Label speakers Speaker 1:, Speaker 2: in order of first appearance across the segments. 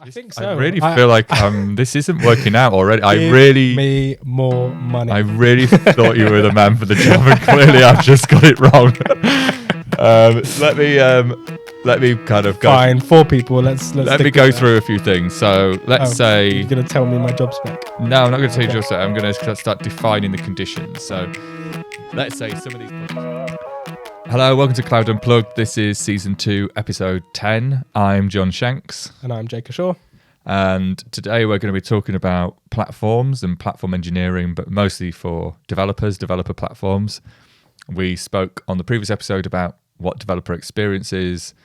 Speaker 1: I think so.
Speaker 2: I really feel like this isn't working out already.
Speaker 1: Give me more money.
Speaker 2: I really thought you were the man for the job, and clearly I've just got it wrong. Let me kind of go.
Speaker 1: Fine, 4 people. Let's
Speaker 2: let me go through a few things. So let's say
Speaker 1: you're gonna tell me my job spec.
Speaker 2: No, I'm not going to tell you job spec. I'm going to start defining the conditions. So let's say some of these. Hello, welcome to Cloud Unplugged. This is season 2, episode 10. I'm Jon Shanks.
Speaker 1: And I'm Jay Keshur.
Speaker 2: And today we're going to be talking about platforms and platform engineering, but mostly for developer platforms. We spoke on the previous episode about what developer experience is,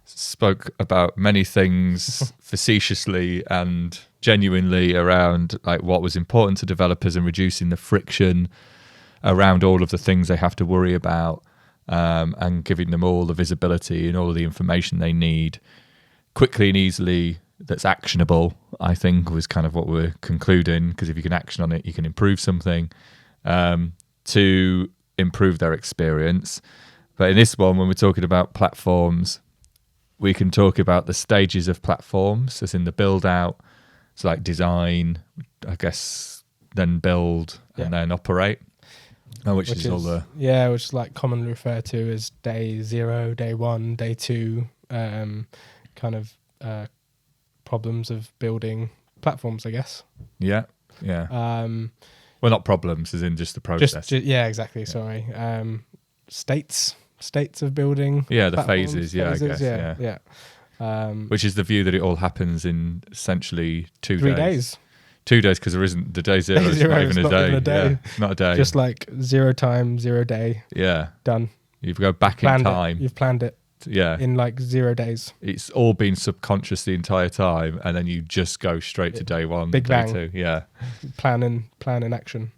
Speaker 2: spoke about many things facetiously and genuinely around like what was important to developers and reducing the friction around all of the things they have to worry about. And giving them all the visibility and all of the information they need quickly and easily that's actionable, I think was kind of what we're concluding, because if you can action on it, you can improve something to improve their experience. But in this one, when we're talking about platforms, we can talk about the stages of platforms, as in the build out, so like design, I guess, then build and then operate. Which is all the
Speaker 1: which is like commonly referred to as day 0, day 1, day 2, kind of problems of building platforms, I guess.
Speaker 2: Yeah. Well, not problems, as in just the process.
Speaker 1: Exactly. Yeah. Sorry. States of building.
Speaker 2: Yeah, the phases. Yeah, I guess.
Speaker 1: Yeah.
Speaker 2: Which is the view that it all happens in essentially
Speaker 1: 3 days.
Speaker 2: 2 days, because there isn't the day 0 is not even a day. Yeah, not a day.
Speaker 1: Just like 0 time, 0 day.
Speaker 2: Yeah.
Speaker 1: Done.
Speaker 2: You go back in time.
Speaker 1: You've planned it.
Speaker 2: Yeah.
Speaker 1: In like 0 days.
Speaker 2: It's all been subconscious the entire time, and then you just go straight to day 1,
Speaker 1: Big
Speaker 2: day
Speaker 1: bang.
Speaker 2: 2. Yeah.
Speaker 1: Plan in action.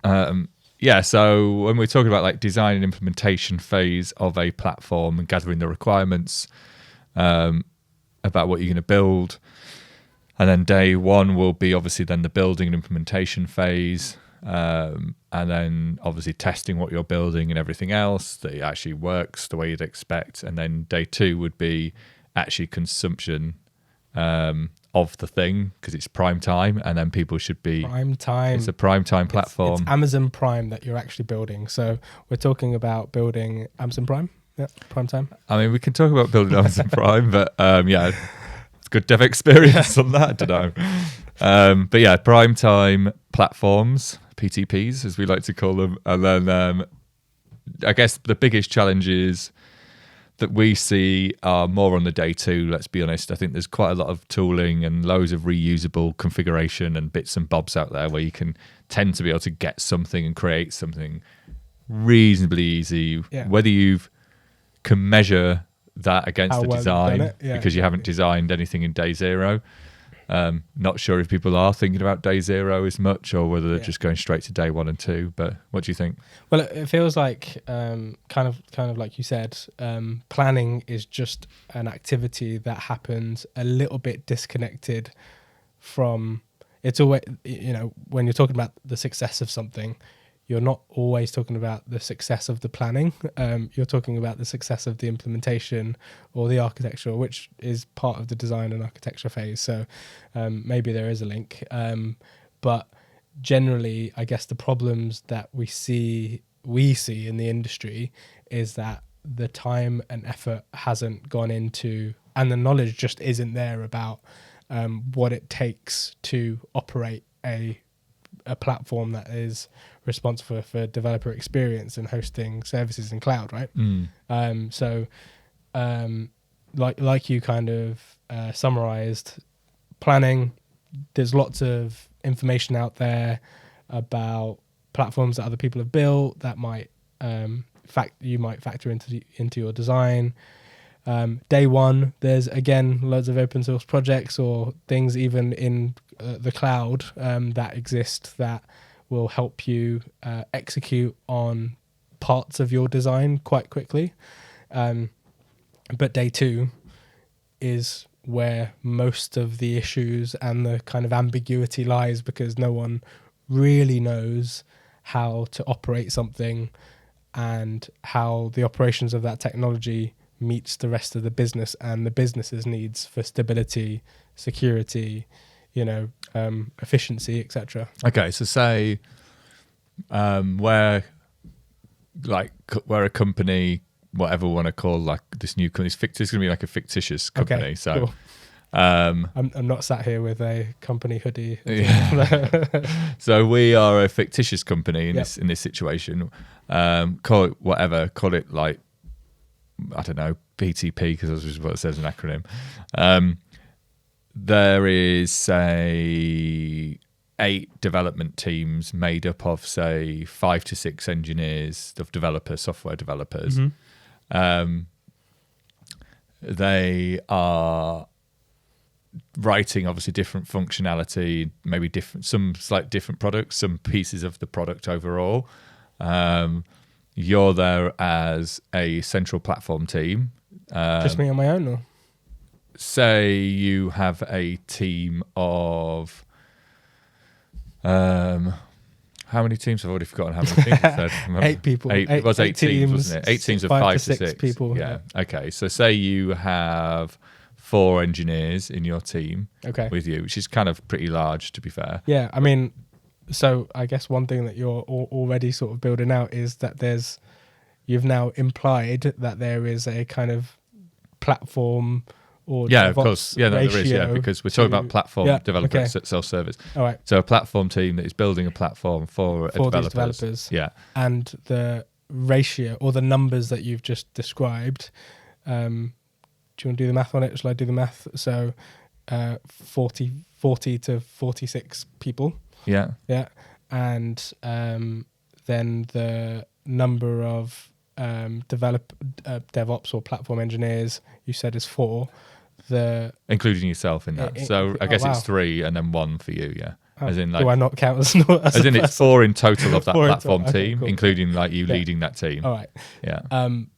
Speaker 2: So when we're talking about like design and implementation phase of a platform and gathering the requirements about what you're going to build, and then day 1 will be obviously then the building and implementation phase, and then obviously testing what you're building and everything else, that it actually works the way you'd expect. And then day 2 would be actually consumption of the thing, because it's prime time, and then people should be...
Speaker 1: Prime time.
Speaker 2: It's a prime time platform.
Speaker 1: It's Amazon Prime that you're actually building. So we're talking about building Amazon Prime. Yeah, prime time.
Speaker 2: I mean, we can talk about building Amazon Prime, but good dev experience on that, I don't know. But yeah, prime time platforms, PTPs as we like to call them. And then I guess the biggest challenges that we see are more on the day 2, let's be honest. I think there's quite a lot of tooling and loads of reusable configuration and bits and bobs out there where you can tend to be able to get something and create something reasonably easy, whether you can measure that against the design, because you haven't designed anything in day 0. Not sure if people are thinking about day 0 as much, or whether they're just going straight to day 1 and 2. But what do you think?
Speaker 1: Well, it feels like kind of like you said, planning is just an activity that happens a little bit disconnected from. It's always, when you're talking about the success of something, you're not always talking about the success of the planning. You're talking about the success of the implementation or the architecture, which is part of the design and architecture phase. So maybe there is a link. But generally, I guess the problems that we see in the industry is that the time and effort hasn't gone into, and the knowledge just isn't there about what it takes to operate a platform that is responsible for developer experience and hosting services in cloud, right? Like you kind of summarized, planning, there's lots of information out there about platforms that other people have built that might you might factor into your design. Day 1, there's again loads of open source projects or things even in the cloud that exist that will help you execute on parts of your design quite quickly. But day 2 is where most of the issues and the kind of ambiguity lies, because no one really knows how to operate something and how the operations of that technology meets the rest of the business and the business's needs for stability, security, efficiency, etc.
Speaker 2: Okay, so say where a company, whatever we want to call like this new company, it's going to be like a fictitious company.
Speaker 1: Okay,
Speaker 2: so
Speaker 1: cool. I'm not sat here with a company hoodie.
Speaker 2: Yeah. So we are a fictitious company in this situation. Call it whatever. Call it like, I don't know, BTP, because that's just what it says an acronym. There is, say, 8 development teams made up of, say, 5 to 6 engineers, software developers.
Speaker 1: Mm-hmm.
Speaker 2: They are writing obviously different functionality, maybe some slight different products, some pieces of the product overall. You're there as a central platform team.
Speaker 1: Just me on my own, or?
Speaker 2: Say you have a team of how many teams? I've already forgotten how many teams I said.
Speaker 1: 8 people.
Speaker 2: It was 8 teams,
Speaker 1: teams,
Speaker 2: wasn't it? 8 teams of
Speaker 1: 5 to
Speaker 2: 6
Speaker 1: people.
Speaker 2: Yeah. Okay. So say you have 4 engineers in your team with you, which is kind of pretty large, to be fair.
Speaker 1: Yeah. I mean, so I guess one thing that you're already sort of building out is that you've now implied that there is a kind of platform or
Speaker 2: of course. Yeah, no, there is. Yeah, because we're talking about platform developers at self-service.
Speaker 1: All right.
Speaker 2: So a platform team that is building a platform for
Speaker 1: these developers.
Speaker 2: Yeah.
Speaker 1: And the ratio or the numbers that you've just described, do you want to do the math on it? Shall I do the math? So 40 to 46 people.
Speaker 2: Yeah.
Speaker 1: Yeah. And then the number of DevOps or platform engineers you said is 4.
Speaker 2: Including yourself in that. So I guess it's 3 and then 1 for you, yeah. As in, like,
Speaker 1: do I not count as
Speaker 2: as in it's 4 in total of that platform team,
Speaker 1: cool.
Speaker 2: including like you leading that team.
Speaker 1: All right.
Speaker 2: Yeah.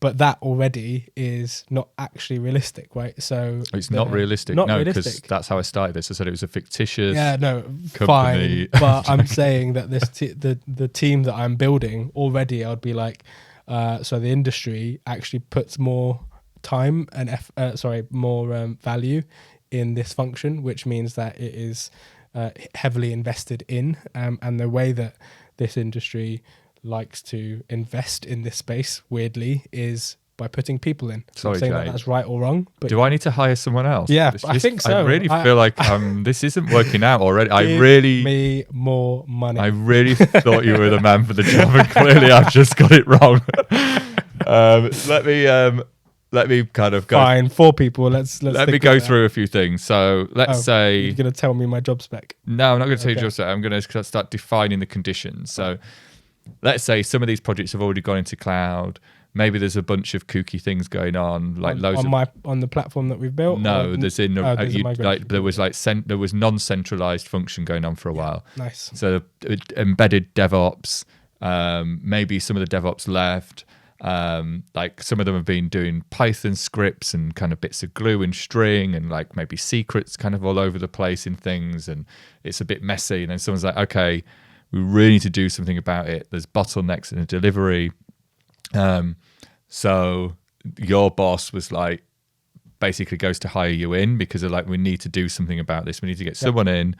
Speaker 1: But that already is not actually realistic, right? So
Speaker 2: it's not realistic. No, because that's how I started this. I said it was a fictitious company.
Speaker 1: Fine. But I'm saying that the team that I'm building already, I'd be like, so the industry actually puts more time and more value in this function, which means that it is heavily invested in, and the way that this industry likes to invest in this space, weirdly, is by putting people in.
Speaker 2: Sorry,
Speaker 1: I'm saying
Speaker 2: Jay.
Speaker 1: that's right or wrong. But
Speaker 2: do I need to hire someone else?
Speaker 1: Yeah, I think so.
Speaker 2: I really feel like this isn't working out already.
Speaker 1: Give me more money.
Speaker 2: I really thought you were the man for the job, and clearly I've just got it wrong. Let me kind of go.
Speaker 1: Fine, 4 people. Let's
Speaker 2: let me go through a few things. So let's say
Speaker 1: you're going to tell me my job spec.
Speaker 2: No, I'm not going to tell you job spec. I'm going to start defining the conditions. So let's say some of these projects have already gone into cloud. Maybe there's a bunch of kooky things going on, like
Speaker 1: on the platform that we've built.
Speaker 2: No, there was non-centralized function going on for a while.
Speaker 1: Nice.
Speaker 2: So embedded DevOps. Maybe some of the DevOps left. Like some of them have been doing Python scripts and kind of bits of glue and string and like maybe secrets kind of all over the place in things, and it's a bit messy. And then someone's like, okay, we really need to do something about it. There's bottlenecks in the delivery. So your boss was like, basically goes to hire you in because they're like, we need to do something about this. We need to get someone in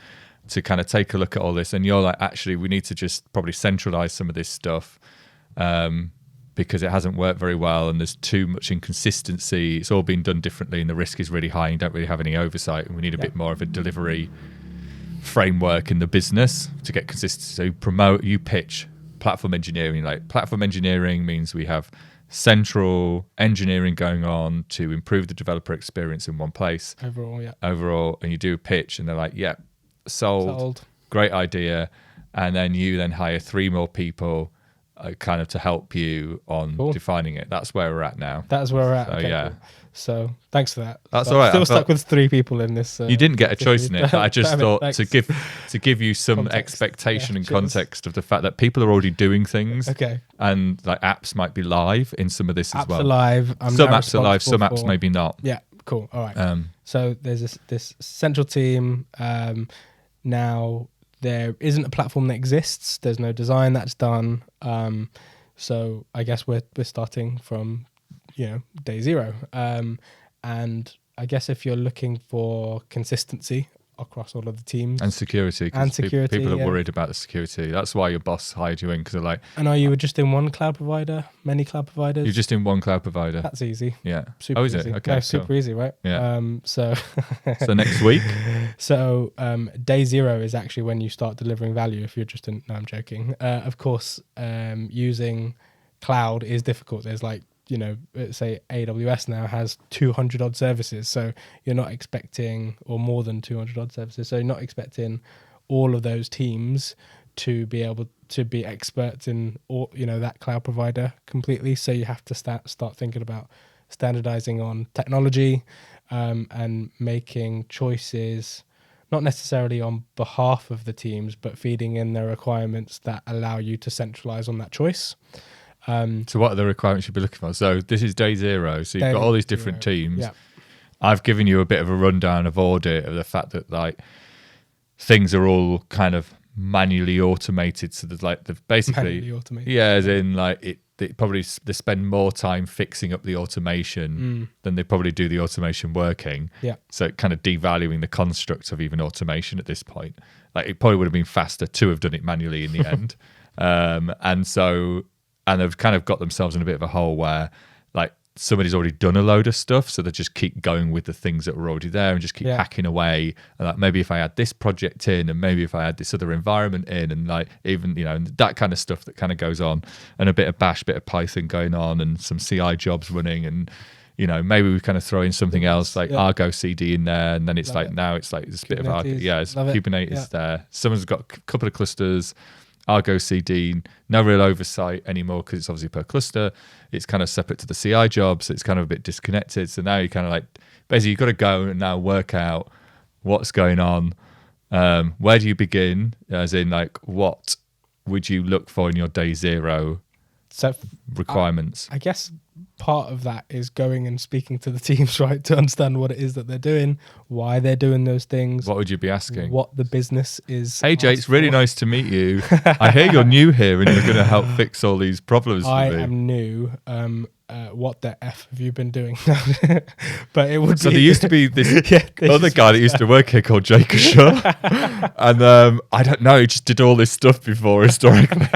Speaker 2: to kind of take a look at all this. And you're like, actually, we need to just probably centralize some of this stuff. Because it hasn't worked very well and there's too much inconsistency. It's all been done differently and the risk is really high and you don't really have any oversight, and we need a bit more of a delivery framework in the business to get consistency. So you pitch platform engineering. Like, platform engineering means we have central engineering going on to improve the developer experience in one place. Overall, and you do a pitch and they're like, yeah, sold. Great idea. And then you then hire 3 more people kind of to help you on defining it. That's where we're at now.
Speaker 1: That's where we're at.
Speaker 2: So,
Speaker 1: okay, cool. So thanks for that.
Speaker 2: That's all right.
Speaker 1: Still stuck with 3 people in this.
Speaker 2: You didn't get a choice in it, but I just thought to give you some expectation and context of the fact that people are already doing things.
Speaker 1: Okay.
Speaker 2: And like apps might be live in some of this as well.
Speaker 1: Apps are live.
Speaker 2: Some apps are live. Some apps maybe not.
Speaker 1: Yeah. Cool. All right. So there's this central team. Now there isn't a platform that exists. There's no design that's done. So I guess we're starting from day 0. And I guess if you're looking for consistency across all of the teams
Speaker 2: and security, 'cause
Speaker 1: and security,
Speaker 2: people are worried about the security. That's why your boss hired you in, because they're like,
Speaker 1: and are you just in one cloud provider, many cloud providers?
Speaker 2: you're just in one cloud provider.
Speaker 1: That's easy.
Speaker 2: Yeah.
Speaker 1: Super
Speaker 2: Oh, is
Speaker 1: easy.
Speaker 2: it? Okay.
Speaker 1: No,
Speaker 2: cool.
Speaker 1: super easy, right?
Speaker 2: Yeah.
Speaker 1: So
Speaker 2: So next week.
Speaker 1: So day 0 is actually when you start delivering value. If you're just in, no, I'm joking. Of course, using cloud is difficult. There's like, let's say AWS now has 200 odd services. So you're not expecting, or more than 200 odd services. So you're not expecting all of those teams to be able to be experts in all, that cloud provider completely. So you have to start thinking about standardizing on technology, and making choices, not necessarily on behalf of the teams, but feeding in their requirements that allow you to centralize on that choice.
Speaker 2: So what are the requirements you'd be looking for? So this is day 0. So you've got all these different teams.
Speaker 1: Yeah.
Speaker 2: I've given you a bit of a rundown of audit of the fact that like things are all kind of manually automated. So there's like basically
Speaker 1: Manually automated.
Speaker 2: Yeah, as in like they spend more time fixing up the automation than they probably do the automation working.
Speaker 1: Yeah.
Speaker 2: So kind of devaluing the construct of even automation at this point. Like it probably would have been faster to have done it manually in the end. And they've kind of got themselves in a bit of a hole where like somebody's already done a load of stuff, so they just keep going with the things that were already there and just keep hacking away. And like maybe if I add this project in, and maybe if I add this other environment in, and like even that kind of stuff that kind of goes on, and a bit of Bash, bit of Python going on, and some CI jobs running, and maybe we kind of throw in something else like Argo CD in there, and then it's now it's like this bit of Argo, it's Kubernetes there. Someone's got a couple of clusters. Argo CD, no real oversight anymore because it's obviously per cluster. It's kind of separate to the CI job, so it's kind of a bit disconnected. So now you kind of like, basically you've got to go and now work out what's going on. Where do you begin? As in like, what would you look for in your day 0 requirements?
Speaker 1: I guess part of that is going and speaking to the teams, right, to understand what it is that they're doing, why they're doing those things.
Speaker 2: What would you be asking?
Speaker 1: What the business is.
Speaker 2: Hey Jay, it's really nice to meet you. I hear you're new here and you're going to help fix all these problems for me.
Speaker 1: I am new. What the F have you been doing? But it would
Speaker 2: so
Speaker 1: be...
Speaker 2: there used to be this other guy that used to work here called Jay Keshur. And I don't know, he just did all this stuff before historically.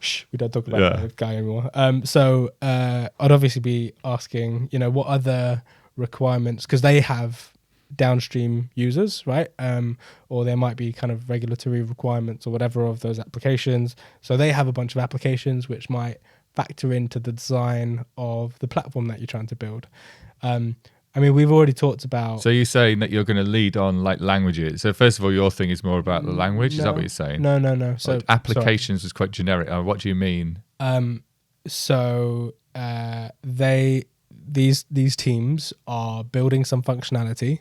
Speaker 1: Shh, we don't talk about that guy anymore. So I'd obviously be asking, what other requirements, because they have downstream users, right? Or there might be kind of regulatory requirements or whatever of those applications. So they have a bunch of applications which might factor into the design of the platform that you're trying to build. I mean, we've already talked about...
Speaker 2: So you're saying that you're going to lead on like languages. So first of all, your thing is more about the language. Is that what you're saying?
Speaker 1: No. So
Speaker 2: like applications is quite generic. What do you mean?
Speaker 1: These teams are building some functionality.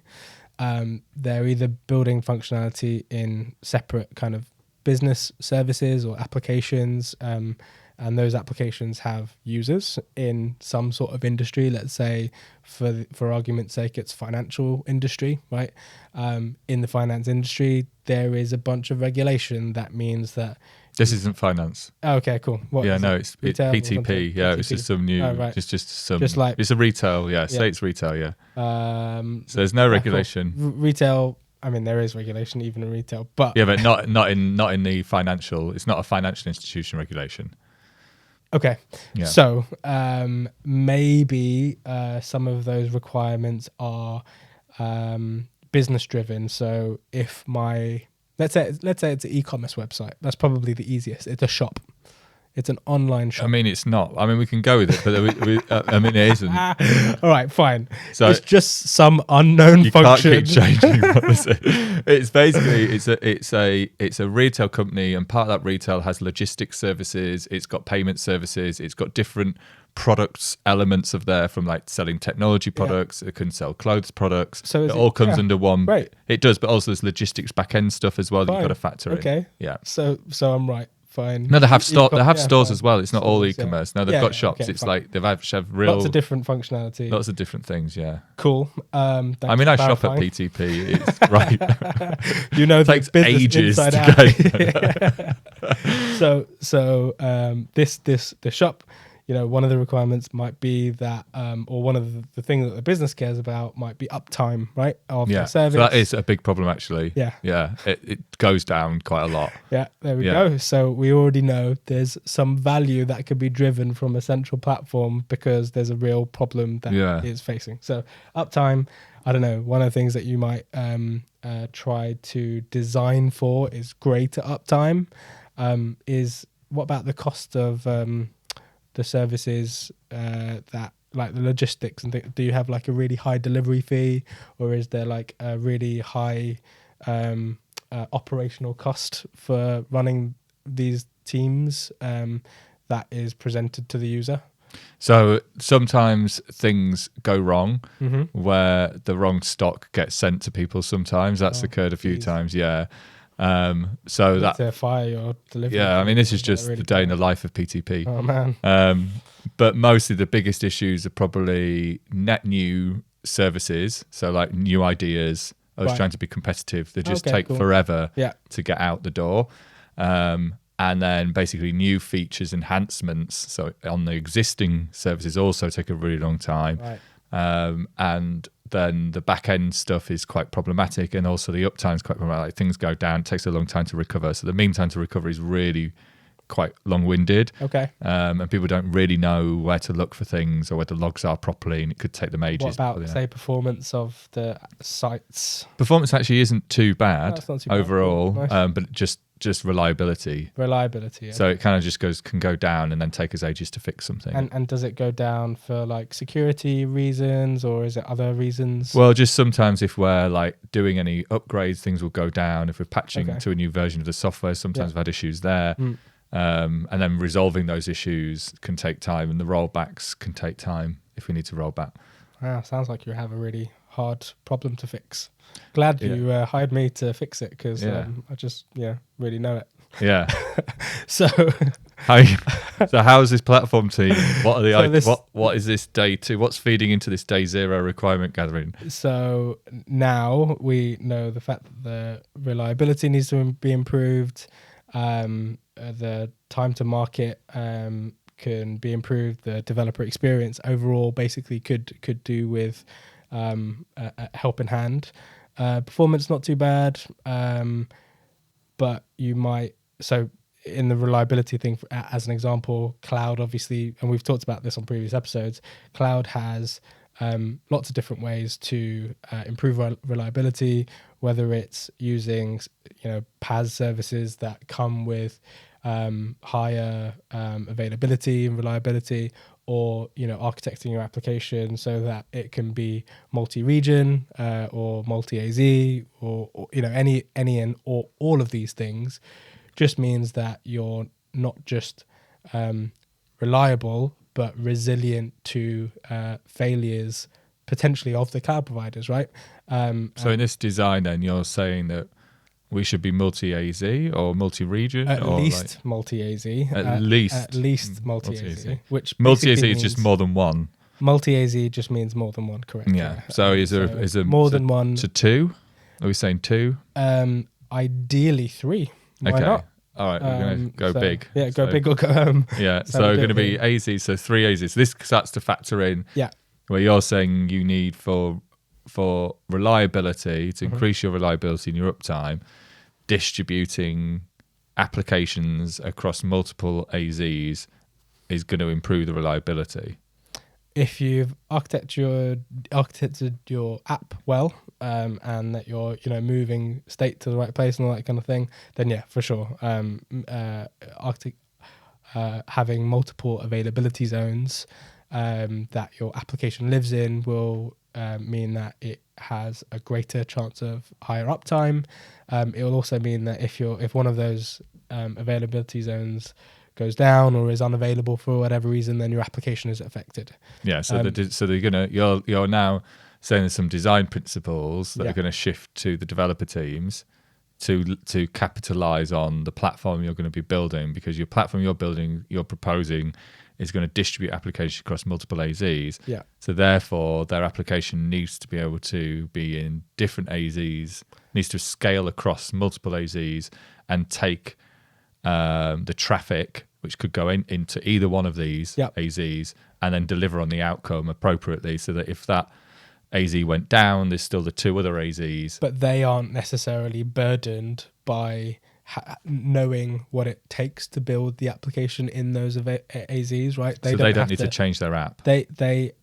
Speaker 1: They're either building functionality in separate kind of business services or applications, and those applications have users in some sort of industry. Let's say, for argument's sake, it's financial industry, right? In the finance industry, there is a bunch of regulation that means that...
Speaker 2: This isn't finance.
Speaker 1: Oh, okay, cool.
Speaker 2: It's PTP. Yeah, it's just some new...
Speaker 1: right.
Speaker 2: Just like... It's a retail, say it's retail, yeah. So there's no regulation.
Speaker 1: Cool. Retail... I mean, there is regulation even in retail, but...
Speaker 2: Yeah, but not in the financial... It's not a financial institution regulation.
Speaker 1: Okay,
Speaker 2: yeah.
Speaker 1: So maybe some of those requirements are business driven. So if let's say it's an e-commerce website, that's probably the easiest. It's a shop. It's an online shop.
Speaker 2: I mean, it's not. I mean, we can go with it, but I mean, it isn't.
Speaker 1: All right, fine.
Speaker 2: So
Speaker 1: it's just some unknown function.
Speaker 2: You can't keep changing what they say. It's basically it's a retail company, and part of that retail has logistics services. It's got payment services. It's got different products elements of there, from like selling technology products. It can sell clothes products. So it all comes under one.
Speaker 1: Right.
Speaker 2: It does, but also there's logistics back end stuff as well that you've got to factor in.
Speaker 1: Okay.
Speaker 2: Yeah.
Speaker 1: So I'm right. Fine.
Speaker 2: No, they have stores as well. It's not all e-commerce. Yeah. No, they've got shops. Okay, it's fine. Like they've actually have real
Speaker 1: lots of different functionality.
Speaker 2: Lots of different things. Yeah.
Speaker 1: Cool.
Speaker 2: I mean, I shop at PTP. It's right.
Speaker 1: It
Speaker 2: takes ages
Speaker 1: to
Speaker 2: get.
Speaker 1: So the shop, one of the requirements might be that, or one of the things that the business cares about might be uptime, right, of the service.
Speaker 2: So that is a big problem, actually.
Speaker 1: Yeah.
Speaker 2: It goes down quite a lot.
Speaker 1: Yeah, there we go. So we already know there's some value that could be driven from a central platform because there's a real problem that it's facing. So uptime, I don't know, one of the things that you might try to design for is greater uptime. Is what about the cost of the services that, like the logistics and do you have like a really high delivery fee, or is there like a really high operational cost for running these teams that is presented to the user?
Speaker 2: So sometimes things go wrong where the wrong stock gets sent to people. Sometimes that's occurred a few times. Yeah. So that
Speaker 1: to fire your delivery.
Speaker 2: Yeah, I mean, this is just really the day in the life of PTP.
Speaker 1: Oh man.
Speaker 2: But mostly the biggest issues are probably net new services. So like new ideas. I was trying to be competitive. They just take forever to get out the door. And then basically new features, enhancements. So on the existing services also take a really long time.
Speaker 1: Right.
Speaker 2: And then the back end stuff is quite problematic, and also the uptime is quite problematic. Like things go down, it takes a long time to recover. So the mean time to recover is really quite long-winded.
Speaker 1: Okay.
Speaker 2: And people don't really know where to look for things or where the logs are properly, and it could take them ages.
Speaker 1: What about, say, performance of the sites?
Speaker 2: Performance actually isn't too bad
Speaker 1: That's not too bad.
Speaker 2: overall,
Speaker 1: Nice.
Speaker 2: but just reliability.
Speaker 1: Reliability. Yeah.
Speaker 2: So it kind of just can go down and then take us ages to fix something.
Speaker 1: And does it go down for like security reasons, or is it other reasons?
Speaker 2: Well, just sometimes if we're like doing any upgrades, things will go down. If we're patching to a new version of the software, sometimes we've had issues there. And then resolving those issues can take time, and the rollbacks can take time if we need to roll back.
Speaker 1: Wow, sounds like you have a really hard problem to fix. Glad you hired me to fix it, because I just really know it.
Speaker 2: Yeah.
Speaker 1: So
Speaker 2: how's this platform team? What are the what is this day 2? What's feeding into this day 0 requirement gathering?
Speaker 1: So now we know the fact that the reliability needs to be improved. The time to market can be improved. The developer experience overall basically could do with a helping hand. Performance not too bad, but you might, so in the reliability thing, as an example, Cloud obviously, and we've talked about this on previous episodes, Cloud has lots of different ways to improve reliability, whether it's using PaaS services that come with higher availability and reliability, or architecting your application so that it can be multi-region or multi-AZ, or any and or all of these things. Just means that you're not just reliable but resilient to failures potentially of the cloud providers, right?
Speaker 2: So in this design then you're saying that we should be multi-AZ or multi-region?
Speaker 1: At least multi-AZ.
Speaker 2: At least
Speaker 1: multi-AZ. Which
Speaker 2: multi-AZ is just more than one.
Speaker 1: Multi-AZ just means more than one, correct?
Speaker 2: Yeah. So is there
Speaker 1: more than one?
Speaker 2: To 2? Are we saying 2?
Speaker 1: Ideally 3. Why not?
Speaker 2: All right, we're going to go big.
Speaker 1: Yeah, go big or go home.
Speaker 2: Yeah, so going to be AZ, so 3 AZ. So this starts to factor in where you're saying you need for reliability, to increase your reliability and your uptime, distributing applications across multiple AZs is going to improve the reliability.
Speaker 1: If you've architected your app well, and that you're moving state to the right place and all that kind of thing, then yeah, for sure. Having multiple availability zones that your application lives in will mean that it has a greater chance of higher uptime. It will also mean that if one of those availability zones goes down or is unavailable for whatever reason, then your application is affected.
Speaker 2: Yeah, so you're now saying there's some design principles that are going to shift to the developer teams to capitalize on the platform you're going to be building, because your platform you're proposing is going to distribute applications across multiple AZs. Yeah. So therefore, their application needs to be able to be in different AZs, needs to scale across multiple AZs and take the traffic which could go into either one of these
Speaker 1: Yep.
Speaker 2: AZs and then deliver on the outcome appropriately, so that if that AZ went down, there's still the two other AZs.
Speaker 1: But they aren't necessarily burdened by knowing what it takes to build the application in those AZs, right?
Speaker 2: So they don't need to change their app.
Speaker 1: They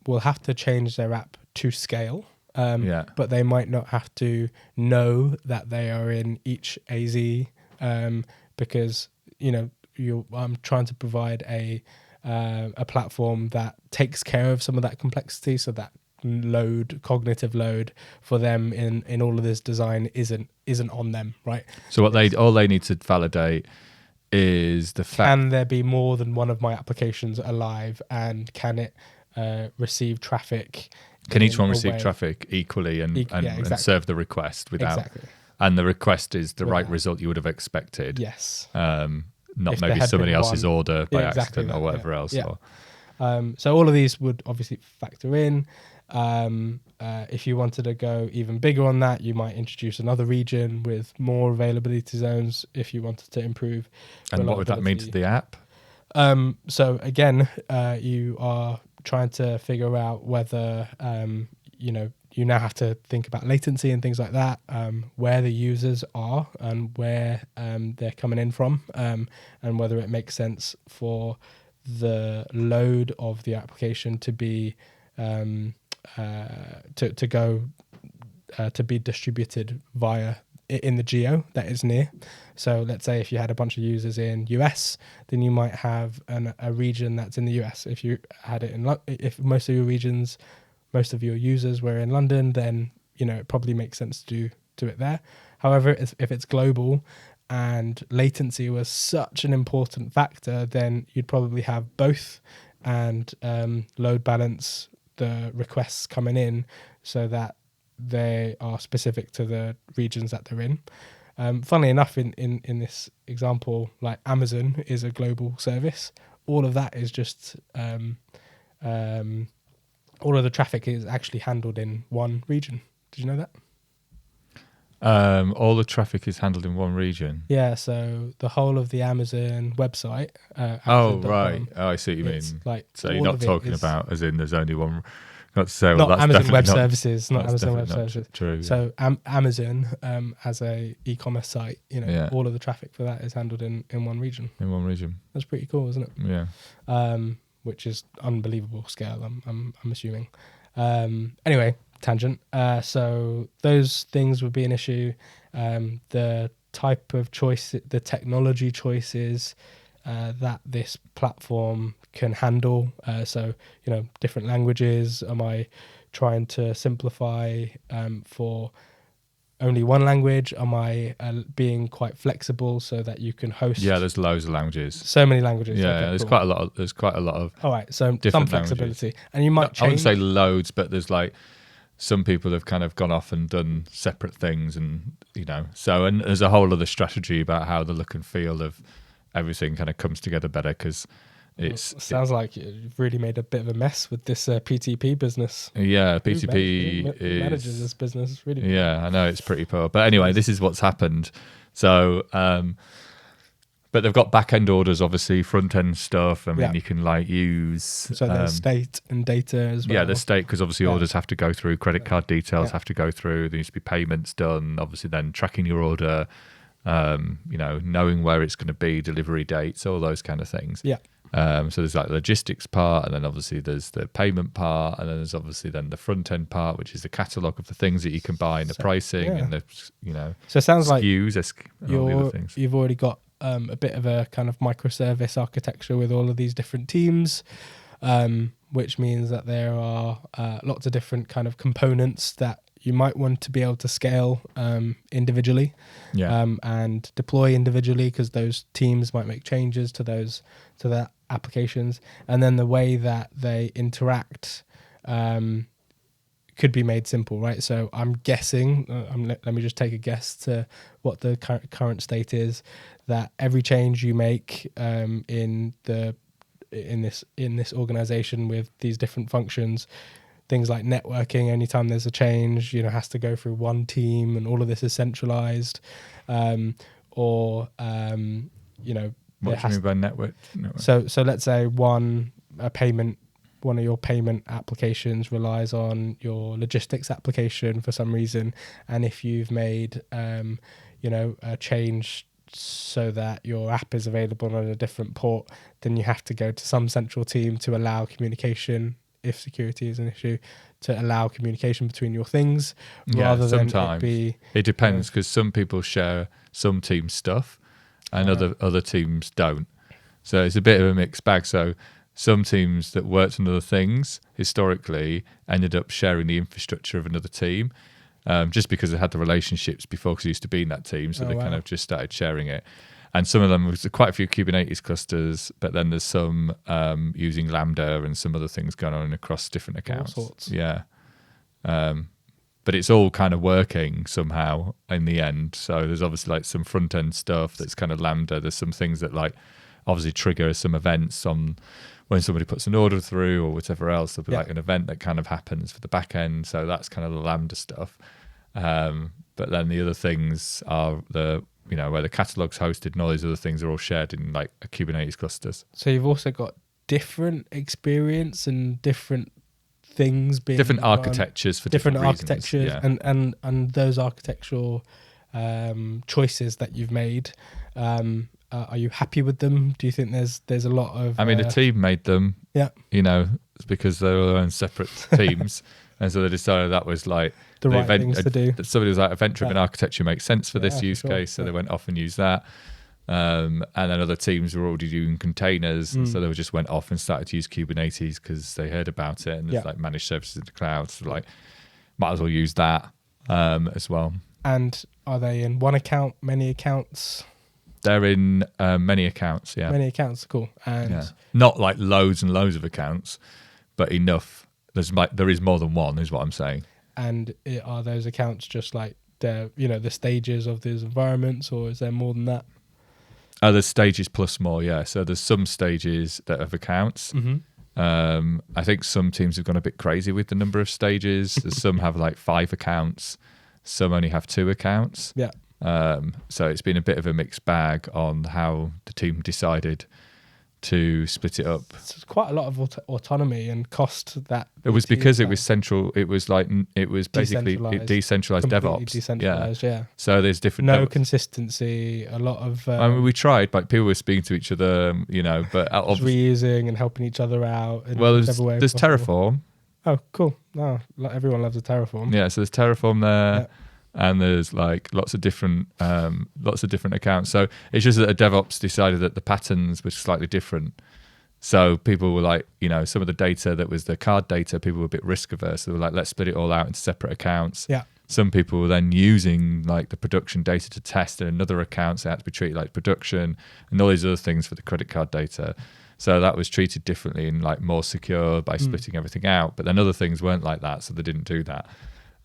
Speaker 1: will have to change their app to scale. But they might not have to know that they are in each AZ, because I'm trying to provide a platform that takes care of some of that complexity, so that cognitive load for them in all of this design isn't on them, right?
Speaker 2: So all they need to validate is the fact:
Speaker 1: can there be more than one of my applications alive, and can it receive traffic?
Speaker 2: Can each one receive traffic equally and serve the request without?
Speaker 1: Exactly.
Speaker 2: And the request is the right result you would have expected.
Speaker 1: Yes.
Speaker 2: Not
Speaker 1: If
Speaker 2: maybe somebody else's order by
Speaker 1: exactly
Speaker 2: accident or whatever else.
Speaker 1: Yeah.
Speaker 2: Or,
Speaker 1: so all of these would obviously factor in. If you wanted to go even bigger on that, you might introduce another region with more availability zones if you wanted to improve.
Speaker 2: And what would that mean to the app?
Speaker 1: So again, you are trying to figure out whether you now have to think about latency and things like that, where the users are and where they're coming in from, and whether it makes sense for the load of the application to be to be distributed via in the geo that is near. So let's say if you had a bunch of users in US, then you might have a region that's in the US. If you had it if most of your users were in London, then it probably makes sense to do it there. However, if it's global and latency was such an important factor, then you'd probably have both and load balance the requests coming in so that they are specific to the regions that they're in. Funnily enough, in this example, like Amazon is a global service. All of that is just all of the traffic is actually handled in one region. Did you know that?
Speaker 2: All the traffic is handled in one region.
Speaker 1: Yeah, so the whole of the Amazon website.
Speaker 2: Oh, right. Oh, I see what you mean.
Speaker 1: Like,
Speaker 2: so you're not talking about as in there's only one. Not to say, well,
Speaker 1: not
Speaker 2: that's
Speaker 1: Amazon Web
Speaker 2: not,
Speaker 1: Services, not Amazon Web
Speaker 2: not
Speaker 1: Services.
Speaker 2: True.
Speaker 1: So Amazon, as a e-commerce site, all of the traffic for that is handled in one region.
Speaker 2: In one region.
Speaker 1: That's pretty cool, isn't it?
Speaker 2: Yeah.
Speaker 1: Which is unbelievable scale. I'm assuming. Anyway, tangent. So those things would be an issue. The type of choice, the technology choices that this platform can handle. So different languages. Am I trying to simplify for only one language? Am I being quite flexible so that you can host?
Speaker 2: Yeah, there's loads of languages.
Speaker 1: So many languages.
Speaker 2: Yeah,
Speaker 1: okay,
Speaker 2: there's
Speaker 1: cool.
Speaker 2: quite a lot of.
Speaker 1: All right, so some flexibility,
Speaker 2: languages.
Speaker 1: And you might change.
Speaker 2: I wouldn't say loads, but there's like some people have kind of gone off and done separate things, and so and there's a whole other strategy about how the look and feel of everything kind of comes together better because. It
Speaker 1: sounds like you've really made a bit of a mess with this PTP business.
Speaker 2: Yeah, PTP
Speaker 1: manages this business really.
Speaker 2: Yeah, I know it's pretty poor, but anyway, this is what's happened. So, but they've got back end orders, obviously front end stuff. I mean, you can use.
Speaker 1: So there's state and data as well.
Speaker 2: Yeah, there's state because obviously orders have to go through, credit card details have to go through. There needs to be payments done. Obviously, then tracking your order. Knowing where it's going to be, delivery dates, all those kind of things.
Speaker 1: Yeah.
Speaker 2: So there's like the logistics part, and then obviously there's the payment part, and then there's obviously then the front end part, which is the catalogue of the things that you can buy and the pricing and the
Speaker 1: So it sounds
Speaker 2: SKUs,
Speaker 1: like
Speaker 2: all the other things.
Speaker 1: You've already got a bit of a kind of microservice architecture with all of these different teams, which means that there are lots of different kind of components that you might want to be able to scale individually and deploy individually, because those teams might make changes to their applications, and then the way that they interact could be made simple, right? So I'm guessing, let me just take a guess to what the current state is, that every change you make in this organization with these different functions, things like networking, anytime there's a change, has to go through one team, and all of this is centralized,
Speaker 2: What do you mean by network?
Speaker 1: So let's say one of your payment applications relies on your logistics application for some reason, and if you've made a change so that your app is available on a different port, then you have to go to some central team to allow communication, if security is an issue, to allow communication between your things, rather than
Speaker 2: sometimes
Speaker 1: it be...
Speaker 2: It depends, because some people share some team stuff and other teams don't. So it's a bit of a mixed bag. So some teams that worked on other things historically ended up sharing the infrastructure of another team, just because they had the relationships before, because they used to be in that team. So they kind of just started sharing it. And some of them, there's quite a few Kubernetes clusters, but then there's some using Lambda and some other things going on across different accounts.
Speaker 1: All sorts.
Speaker 2: Yeah. But it's all kind of working somehow in the end. So there's obviously like some front end stuff that's kind of Lambda. There's some things that like obviously trigger some events on when somebody puts an order through or whatever else. There'll be like an event that kind of happens for the back end. So that's kind of the Lambda stuff. But then the other things are where the catalog's hosted and all these other things are all shared in like a Kubernetes clusters.
Speaker 1: So you've also got different experience and different things being
Speaker 2: different architectures for different
Speaker 1: architectures, and those architectural choices that you've made. Are you happy with them? Do you think there's a lot of...
Speaker 2: I mean, the team made them.
Speaker 1: Yeah.
Speaker 2: It's because they were on separate teams, and so they decided that was like
Speaker 1: the right things to do.
Speaker 2: Somebody was like, event-driven architecture makes sense for this use case, so they went off and used that. And then other teams were already doing containers, and so they just went off and started to use Kubernetes because they heard about it, and there's like managed services in the cloud, so like might as well use that as well.
Speaker 1: And are they in one account, many accounts?
Speaker 2: They're in many accounts, yeah.
Speaker 1: Many accounts, cool. And
Speaker 2: not like loads and loads of accounts, but enough. There is more than one, is what I'm saying.
Speaker 1: And are those accounts just like the stages of these environments, or is there more than that?
Speaker 2: There's stages plus more, yeah. So there's some stages that have accounts. Mm-hmm. I think some teams have gone a bit crazy with the number of stages. Some have like 5 accounts. Some only have 2 accounts.
Speaker 1: Yeah.
Speaker 2: So it's been a bit of a mixed bag on how the team decided to split it up.
Speaker 1: It's quite a lot of autonomy and cost that...
Speaker 2: It was because it was central. It was basically decentralized DevOps.
Speaker 1: Decentralized, yeah.
Speaker 2: So there's different...
Speaker 1: No consistency, a lot of...
Speaker 2: I mean, we tried, like people were speaking to each other, but...
Speaker 1: reusing and helping each other out.
Speaker 2: There's Terraform.
Speaker 1: Oh, cool. No, everyone loves a Terraform.
Speaker 2: Yeah, so there's Terraform there. Yeah. And there's like lots of different accounts. So it's just that a DevOps decided that the patterns were slightly different. So people were like, some of the data that was the card data, people were a bit risk averse. So they were like, let's split it all out into separate accounts.
Speaker 1: Yeah.
Speaker 2: Some people were then using like the production data to test in another account, so it had to be treated like production and all these other things for the credit card data. So that was treated differently and like more secure by splitting everything out. But then other things weren't like that, so they didn't do that.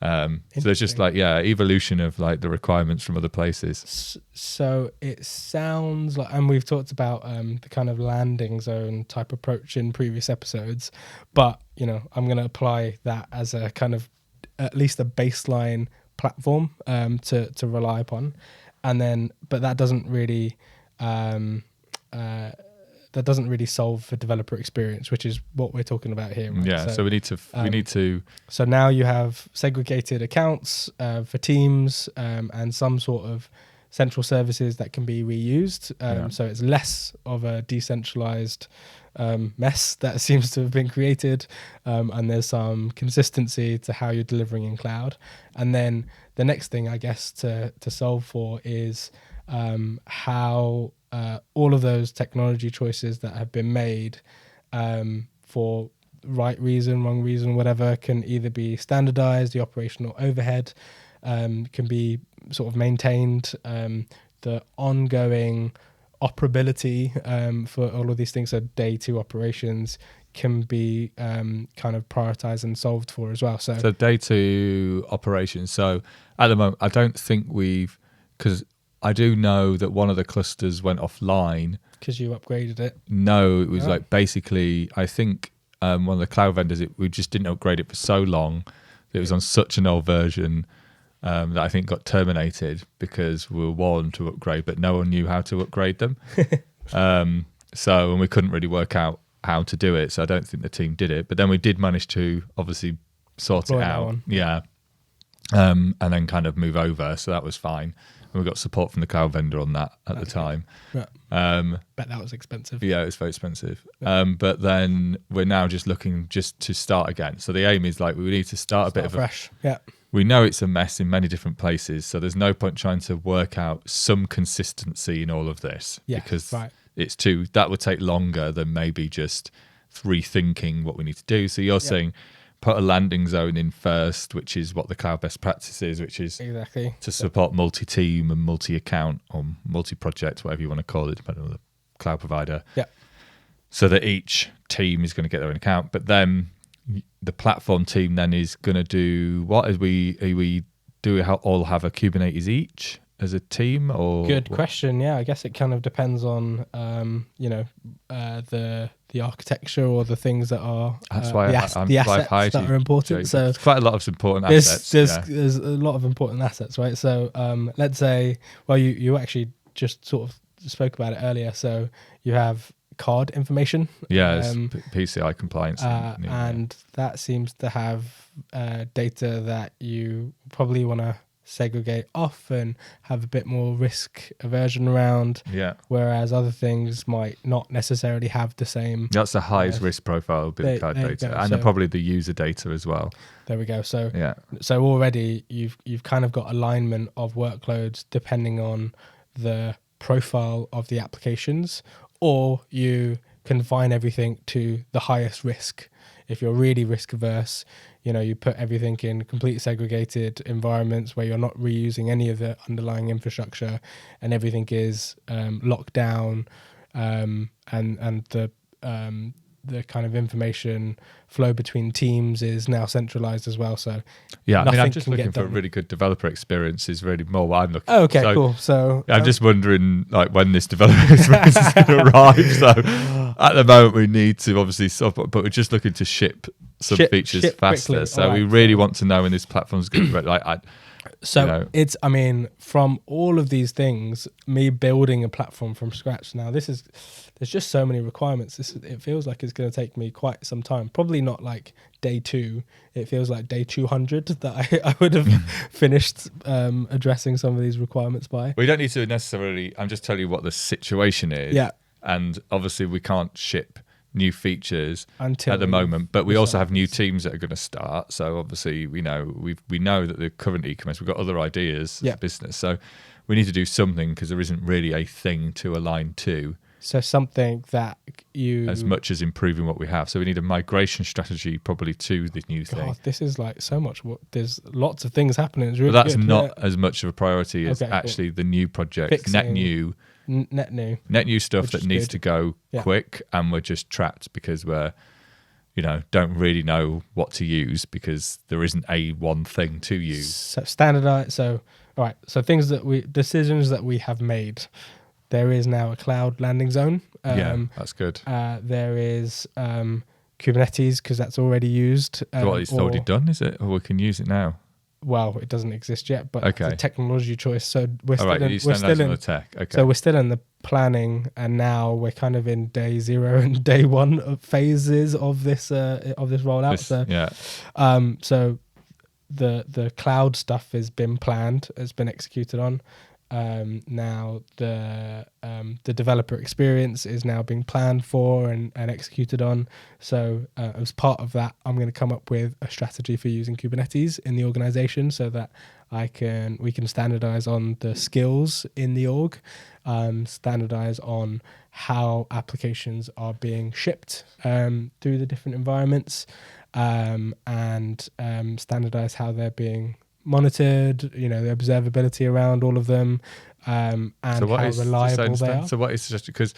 Speaker 2: So there's just like evolution of like the requirements from other places.
Speaker 1: So it sounds like, and we've talked about the kind of landing zone type approach in previous episodes, but I'm going to apply that as a kind of at least a baseline platform to rely upon, and then but that doesn't really solve for developer experience, which is what we're talking about here. Right?
Speaker 2: Yeah, so we need to.
Speaker 1: So now you have segregated accounts for teams and some sort of central services that can be reused. So it's less of a decentralized mess that seems to have been created, and there's some consistency to how you're delivering in cloud. And then the next thing, I guess, to solve for is how all of those technology choices that have been made for right reason, wrong reason, whatever, can either be standardized, the operational overhead can be sort of maintained, the ongoing operability for all of these things, so day 2 operations can be kind of prioritized and solved for as well. So
Speaker 2: day 2 operations. So at the moment, I don't think because I do know that one of the clusters went offline.
Speaker 1: Because you upgraded it?
Speaker 2: No, it was like basically, I think one of the cloud vendors, we just didn't upgrade it for so long. It was on such an old version that I think got terminated because we were warned to upgrade, but no one knew how to upgrade them. So, and we couldn't really work out how to do it. So I don't think the team did it. But then we did manage to obviously sort it out. Yeah. And then kind of move over. So that was fine. And we got support from the cloud vendor on that at the time.
Speaker 1: Yeah. Bet that was expensive.
Speaker 2: Yeah, it was very expensive. But then we're now just looking just to start again. So the aim is like we need to start a bit of
Speaker 1: fresh. Yeah.
Speaker 2: We know it's a mess in many different places. So there's no point trying to work out some consistency in all of this.
Speaker 1: Yeah,
Speaker 2: because
Speaker 1: right.
Speaker 2: That would take longer than maybe just rethinking what we need to do. So you're saying put a landing zone in first, which is what the cloud best practice is, which is
Speaker 1: exactly
Speaker 2: to support multi-team and multi-account or multi-project, whatever you want to call it, depending on the cloud provider.
Speaker 1: Yeah.
Speaker 2: So that each team is going to get their own account. But then the platform team then is going to do what? Do we all have a Kubernetes each as a team? Or
Speaker 1: good question. Yeah, I guess it kind of depends on the architecture or the things that are the assets that are important. So
Speaker 2: there's quite a lot of important assets.
Speaker 1: There's a lot of important assets, right? So let's say, well, you actually just sort of spoke about it earlier. So you have card information.
Speaker 2: Yeah, PCI compliance.
Speaker 1: And that seems to have data that you probably want to segregate off and have a bit more risk aversion around.
Speaker 2: Yeah.
Speaker 1: Whereas other things might not necessarily have the same.
Speaker 2: That's the highest risk profile of card data, and probably the user data as well.
Speaker 1: There we go. So so already you've kind of got alignment of workloads depending on the profile of the applications, or you confine everything to the highest risk. If you're really risk averse, you put everything in completely segregated environments where you're not reusing any of the underlying infrastructure, and everything is locked down, and the kind of information flow between teams is now centralized as well. So
Speaker 2: I'm just looking for a really good developer experience is really more what I'm looking for.
Speaker 1: Okay, cool. So
Speaker 2: I'm just wondering like when this developer experience is going to arrive. So at the moment we need to obviously but we're just looking to ship some features faster. Quickly. So we really want to know when this platform's going to be like.
Speaker 1: It's, from all of these things, me building a platform from scratch now, there's just so many requirements. It feels like it's going to take me quite some time. Probably not like day 2. It feels like day 200 that I would have finished addressing some of these requirements by.
Speaker 2: We don't need to necessarily, I'm just telling you what the situation is.
Speaker 1: Yeah.
Speaker 2: And obviously we can't ship new features until at the moment, but we also have new teams that are going to start. So obviously we know that the current e-commerce, we've got other ideas as a business, so we need to do something because there isn't really a thing to align to.
Speaker 1: So something that
Speaker 2: as much as improving what we have. So we need a migration strategy probably to the new thing.
Speaker 1: This is like so much. There's lots of things happening. It's really
Speaker 2: but that's
Speaker 1: good.
Speaker 2: not as much of a priority as actually the new project, net new stuff that needs to go quick, and we're just trapped because we're don't really know what to use because there isn't a one thing to use.
Speaker 1: So standardized. So all right, so decisions that we have made. There is now a cloud landing zone.
Speaker 2: That's good.
Speaker 1: There is Kubernetes because that's already used.
Speaker 2: It's already done, is it? Or we can use it now?
Speaker 1: Well, it doesn't exist yet, but it's a technology choice. So we're still in
Speaker 2: the tech. Okay.
Speaker 1: So we're still in the planning, and now we're kind of in day 0 and day 1 of phases of this rollout. So the cloud stuff has been planned, it's been executed on. Now the developer experience is now being planned for and executed on. So as part of that, I'm going to come up with a strategy for using Kubernetes in the organization so that we can standardize on the skills in the org, standardize on how applications are being shipped through the different environments, and standardize how they're being monitored, the observability around all of them, and how reliable they are.
Speaker 2: So what is just because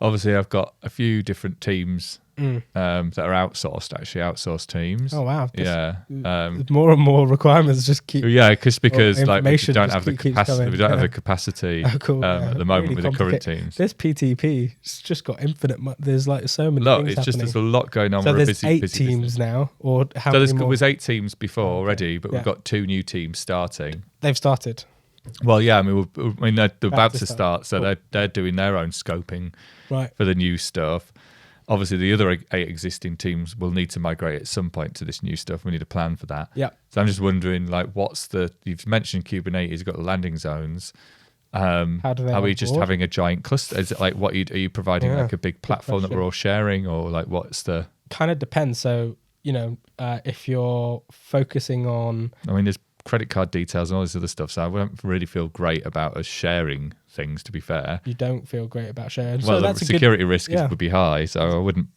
Speaker 2: obviously I've got a few different teams that are outsourced teams.
Speaker 1: Oh wow!
Speaker 2: More
Speaker 1: and more requirements just keep.
Speaker 2: Yeah, because like we don't have the capacity. We don't have the capacity at the moment with the current teams.
Speaker 1: This PTP, it's just got infinite. There's like so many.
Speaker 2: Look, it's just there's a lot going on.
Speaker 1: So
Speaker 2: we're
Speaker 1: there's
Speaker 2: busy
Speaker 1: 8 teams
Speaker 2: business
Speaker 1: now, or how many more?
Speaker 2: There was 8 teams before already, but we've got 2 new teams starting.
Speaker 1: They've started.
Speaker 2: Well, yeah, I mean, they're about to
Speaker 1: start.
Speaker 2: start, so they're doing their own scoping
Speaker 1: Right.
Speaker 2: for the new stuff. Obviously, the other 8 existing teams will need to migrate at some point to this new stuff. We need a plan for that.
Speaker 1: Yeah.
Speaker 2: So I'm just wondering, like, you've mentioned Kubernetes, you've got the landing zones.
Speaker 1: How do they
Speaker 2: Are we just
Speaker 1: onboard?
Speaker 2: having a giant cluster? Is it like are you providing like a big platform that we're all sharing, or like what's the?
Speaker 1: Kind of depends. So, if you're focusing on,
Speaker 2: I mean, there's credit card details and all this other stuff, so I don't really feel great about us sharing things, to be fair.
Speaker 1: you don't feel great about sharing.
Speaker 2: Well,
Speaker 1: So
Speaker 2: the
Speaker 1: that's
Speaker 2: security risk
Speaker 1: yeah.
Speaker 2: would be high, so I wouldn't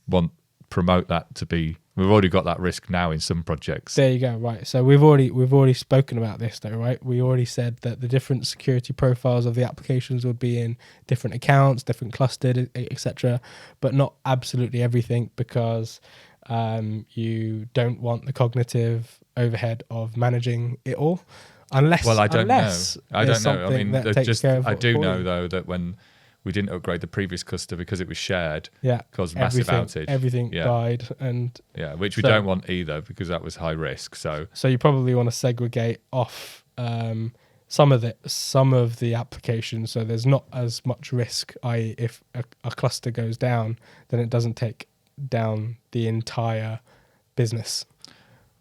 Speaker 2: promote that to be. We've already got that risk now in some projects.
Speaker 1: There you go. Right. So we've already spoken about this though, right? We already said that the different security profiles of the applications would be in different accounts, different clustered, etc. But not absolutely everything, because you don't want the cognitive overhead of managing it all. Unless,
Speaker 2: well, I don't know. I
Speaker 1: there's
Speaker 2: don't know. I
Speaker 1: something
Speaker 2: mean,
Speaker 1: that takes care of
Speaker 2: I
Speaker 1: it
Speaker 2: do
Speaker 1: for
Speaker 2: know
Speaker 1: you.
Speaker 2: though that when we didn't upgrade the previous cluster because it was shared,
Speaker 1: Yeah,
Speaker 2: caused massive outage.
Speaker 1: Everything
Speaker 2: Yeah.
Speaker 1: died, and
Speaker 2: Yeah, which we
Speaker 1: So-
Speaker 2: don't want either because that was high risk. So
Speaker 1: you probably want to segregate off some of the applications, so there's not as much risk. I.e., if a cluster goes down, then it doesn't take down the entire business.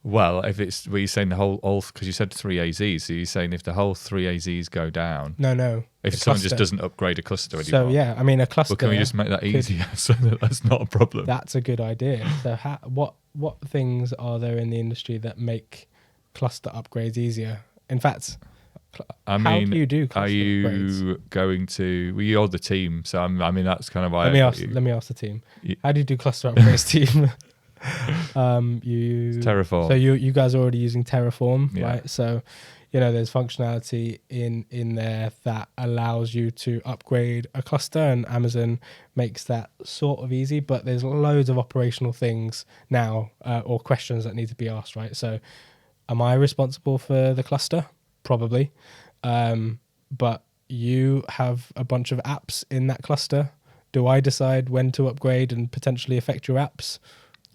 Speaker 2: well, if it's were you saying the all because you said 3 AZs, so you're saying if the whole 3 AZs go down,
Speaker 1: No.
Speaker 2: if
Speaker 1: a
Speaker 2: someone just
Speaker 1: cluster.
Speaker 2: doesn't upgrade a cluster
Speaker 1: So
Speaker 2: anymore,
Speaker 1: yeah, I mean a cluster.
Speaker 2: well, can we just make that easier so that that's not a problem?
Speaker 1: That's a good idea. So what things are there in the industry that make cluster upgrades easier? In fact,
Speaker 2: I
Speaker 1: how
Speaker 2: mean,
Speaker 1: do you do
Speaker 2: are
Speaker 1: cluster upgrades?
Speaker 2: you going to? Well, you're the team, so I mean that's kind of why.
Speaker 1: Let me ask the team.
Speaker 2: You-
Speaker 1: How do you do cluster upgrades, team? You
Speaker 2: Terraform.
Speaker 1: So you guys are already using Terraform,
Speaker 2: Yeah.
Speaker 1: right? So there's functionality in there that allows you to upgrade a cluster, and Amazon makes that sort of easy. But there's loads of operational things now, or questions that need to be asked, right? So, am I responsible for the cluster? Probably, but you have a bunch of apps in that cluster. Do I decide when to upgrade and potentially affect your apps?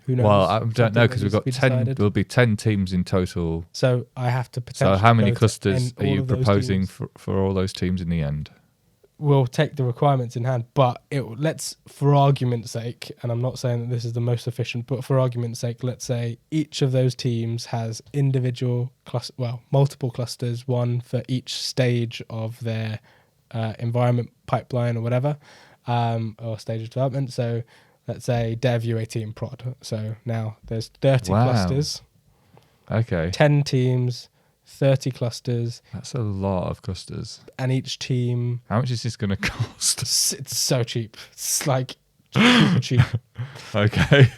Speaker 1: Who knows?
Speaker 2: Well, I don't
Speaker 1: Something
Speaker 2: know
Speaker 1: that
Speaker 2: because we've
Speaker 1: needs to
Speaker 2: got
Speaker 1: be
Speaker 2: 10.
Speaker 1: decided.
Speaker 2: There'll be 10 teams in total.
Speaker 1: So I have to potentially.
Speaker 2: So how many
Speaker 1: go to
Speaker 2: clusters are
Speaker 1: all
Speaker 2: you
Speaker 1: of those
Speaker 2: proposing
Speaker 1: teams.
Speaker 2: for all those teams in the end?
Speaker 1: We'll take the requirements in hand, but let's, for argument's sake, and I'm not saying that this is the most efficient, but for argument's sake, let's say each of those teams has multiple clusters, one for each stage of their environment pipeline or whatever, or stage of development. So let's say dev, UAT, and prod. So now there's 30
Speaker 2: Wow.
Speaker 1: clusters,
Speaker 2: Okay,
Speaker 1: 10 teams, 30 clusters,
Speaker 2: that's a lot of clusters.
Speaker 1: and each team.
Speaker 2: How much is this going to cost?
Speaker 1: It's so cheap. It's like super cheap.
Speaker 2: Okay.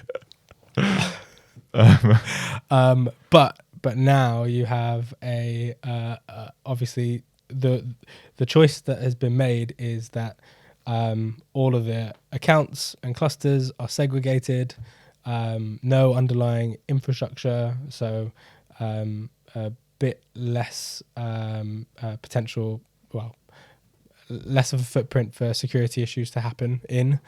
Speaker 1: But now you have a obviously the choice that has been made is that all of the accounts and clusters are segregated. No underlying infrastructure, so a bit less potential. Well, less of a footprint for security issues to happen in.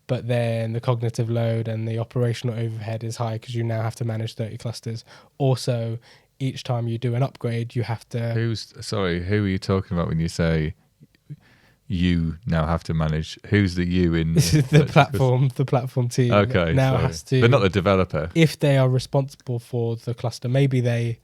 Speaker 1: But then the cognitive load and the operational overhead is high because you now have to manage 30 clusters. Also, each time you do an upgrade, you have to.
Speaker 2: Who are you talking about when you say you now have to manage? Who's the you in
Speaker 1: the platform team
Speaker 2: Okay,
Speaker 1: now
Speaker 2: sorry.
Speaker 1: has to.
Speaker 2: But not the developer.
Speaker 1: If they are responsible for the cluster, maybe they.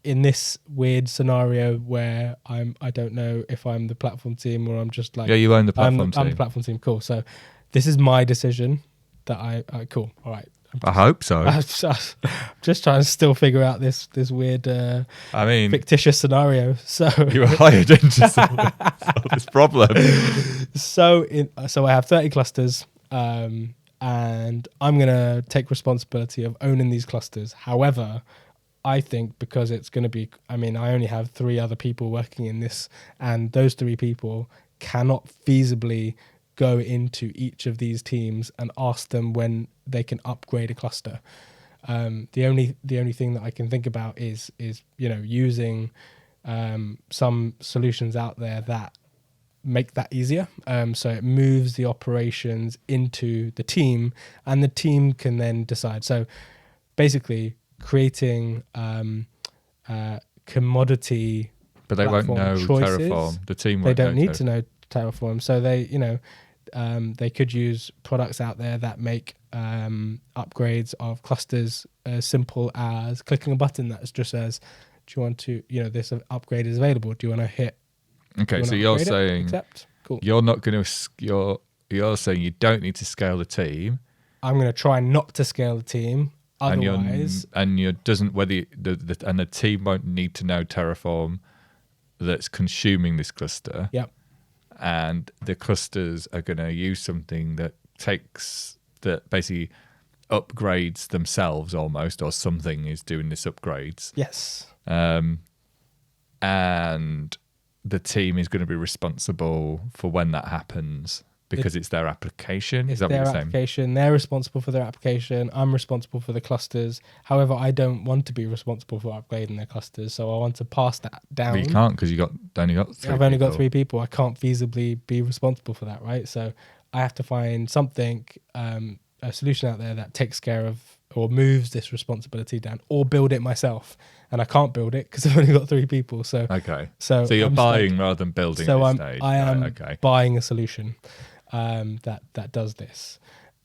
Speaker 1: In this weird scenario where I don't know if I'm the platform team or I'm just like.
Speaker 2: Yeah, you own the platform
Speaker 1: I'm
Speaker 2: team.
Speaker 1: the platform team. Cool. So this is my decision that I cool. All right.
Speaker 2: I hope so.
Speaker 1: I'm just trying to still figure out this weird
Speaker 2: I mean,
Speaker 1: fictitious scenario. So
Speaker 2: you were hired in to solve this problem.
Speaker 1: so I have 30 clusters, and I'm gonna take responsibility of owning these clusters. However, I think because it's going to be, I only have 3 other people working in this, and those 3 people cannot feasibly go into each of these teams and ask them when they can upgrade a cluster. The only thing that I can think about is using some solutions out there that make that easier. So it moves the operations into the team, and the team can then decide. So basically, creating commodity.
Speaker 2: But they won't know
Speaker 1: choices.
Speaker 2: Terraform. The team
Speaker 1: They
Speaker 2: won't
Speaker 1: don't
Speaker 2: know
Speaker 1: need to know Terraform. So they, they could use products out there that make upgrades of clusters as simple as clicking a button that just says, do you want to, this upgrade is available. Do you want to hit?
Speaker 2: Okay, so you're saying
Speaker 1: accept? Cool.
Speaker 2: You're not going to. You're saying you don't need to scale the team.
Speaker 1: I'm going to try not to scale the team. Otherwise,
Speaker 2: and you doesn't whether the team won't need to know Terraform that's consuming this cluster.
Speaker 1: Yep.
Speaker 2: And the clusters are going to use something that basically upgrades themselves almost, or something is doing this upgrades.
Speaker 1: Yes.
Speaker 2: And the team is going to be responsible for when that happens because it's their application. Is that what you're saying?
Speaker 1: Application. They're responsible for their application. I'm responsible for the clusters. However, I don't want to be responsible for upgrading their clusters, so I want to pass that down.
Speaker 2: But you can't because I've
Speaker 1: only got 3 people. I can't feasibly be responsible for that, right? So I have to find something, a solution out there that takes care of or moves this responsibility down, or build it myself. And I can't build it because I've only got 3 people. So
Speaker 2: okay.
Speaker 1: So
Speaker 2: you're buying rather than building.
Speaker 1: So
Speaker 2: at this stage.
Speaker 1: I am buying a solution that does this.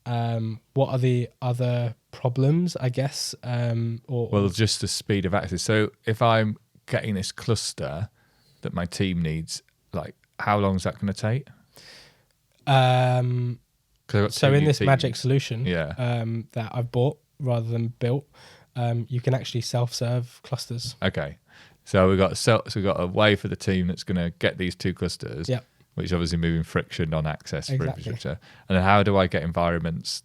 Speaker 1: What are the other problems, I guess? Well,
Speaker 2: just the speed of access. So if I'm getting this cluster that my team needs, like how long is that going to take?
Speaker 1: So in this magic solution
Speaker 2: that
Speaker 1: I've bought rather than built, you can actually self-serve clusters.
Speaker 2: Okay, so we've got a way for the team that's going to get these 2 clusters.
Speaker 1: Yep.
Speaker 2: Which obviously moving friction on access
Speaker 1: Exactly.
Speaker 2: for infrastructure. And then how do I get environments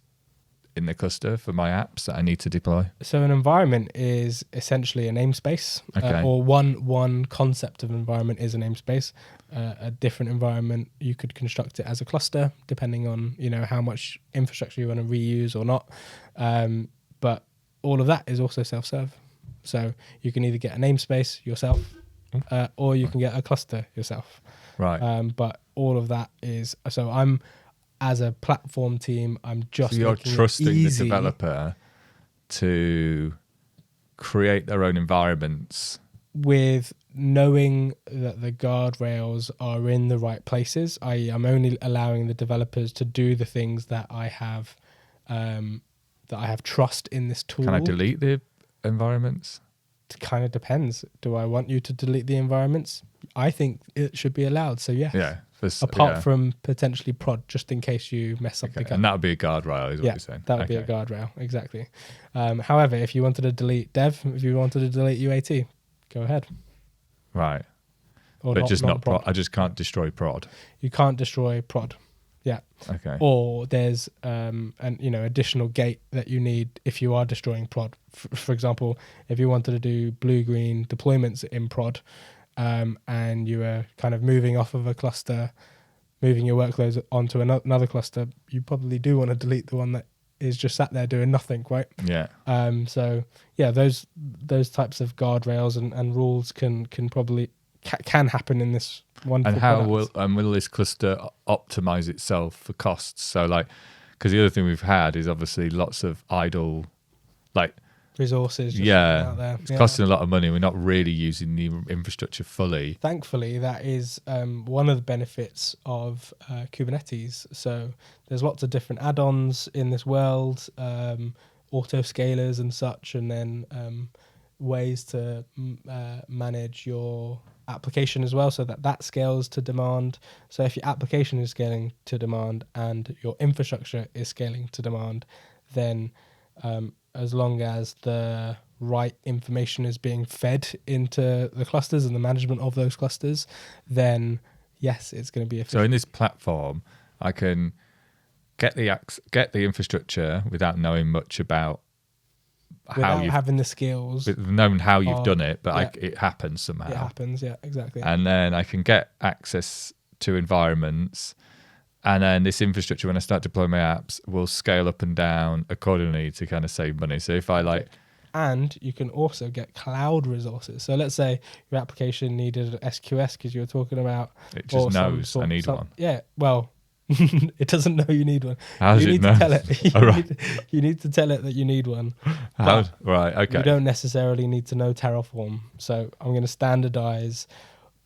Speaker 2: in the cluster for my apps that I need to deploy?
Speaker 1: So an environment is essentially a namespace, or one concept of environment is a namespace. A different environment, you could construct it as a cluster, depending on how much infrastructure you want to reuse or not. But all of that is also self-serve. So you can either get a namespace yourself, or you can get a cluster yourself.
Speaker 2: Right.
Speaker 1: But all of that is, so I'm, as a platform team, I'm just.
Speaker 2: So you're trusting the developer to create their own environments
Speaker 1: with knowing that the guardrails are in the right places. I'm only allowing the developers to do the things that I have trust in this tool.
Speaker 2: Can I delete the environments?
Speaker 1: It kind of depends. Do I want you to delete the environments? I think it should be allowed. So yes.
Speaker 2: Yeah.
Speaker 1: Apart from potentially prod, just in case you mess up the code.
Speaker 2: And that would be a guardrail, is what you're saying.
Speaker 1: That would be a guardrail, exactly. However, if you wanted to delete dev, if you wanted to delete UAT, go ahead.
Speaker 2: Right.
Speaker 1: Or
Speaker 2: but just not prod. I just can't destroy prod.
Speaker 1: You can't destroy prod. Yeah.
Speaker 2: Okay.
Speaker 1: Or there's an additional gate that you need if you are destroying prod. For example, if you wanted to do blue-green deployments in prod, and you were kind of moving off of a cluster, moving your workloads onto another cluster, you probably do want to delete the one that is just sat there doing nothing, right?
Speaker 2: Yeah.
Speaker 1: So yeah, those types of guardrails and rules can probably can happen in this wonderful.
Speaker 2: And how
Speaker 1: product.
Speaker 2: will this cluster optimize itself for costs? So because the other thing we've had is obviously lots of idle,
Speaker 1: resources just out there.
Speaker 2: It's costing a lot of money. We're not really using the infrastructure fully.
Speaker 1: Thankfully, that is one of the benefits of Kubernetes. So there's lots of different add-ons in this world, autoscalers and such, and then ways to manage your application as well, so that scales to demand. So if your application is scaling to demand and your infrastructure is scaling to demand, then as long as the right information is being fed into the clusters and the management of those clusters, then yes, it's going to be efficient.
Speaker 2: So in this platform, I can get the infrastructure without knowing much about
Speaker 1: without having the skills,
Speaker 2: knowing how you've done it, but it happens somehow.
Speaker 1: It happens, yeah, exactly.
Speaker 2: And then I can get access to environments. And then this infrastructure, when I start deploying my apps, will scale up and down accordingly to kind of save money. So if I
Speaker 1: and you can also get cloud resources. So let's say your application needed an SQS because you were talking about.
Speaker 2: It just knows I need one.
Speaker 1: Yeah, well, It doesn't know you need one.
Speaker 2: How does
Speaker 1: You
Speaker 2: it
Speaker 1: need
Speaker 2: know?
Speaker 1: to tell it.
Speaker 2: Oh, right.
Speaker 1: You need to tell it that you need one.
Speaker 2: How?
Speaker 1: But
Speaker 2: Right. Okay.
Speaker 1: you don't necessarily need to know Terraform. So I'm going to standardize.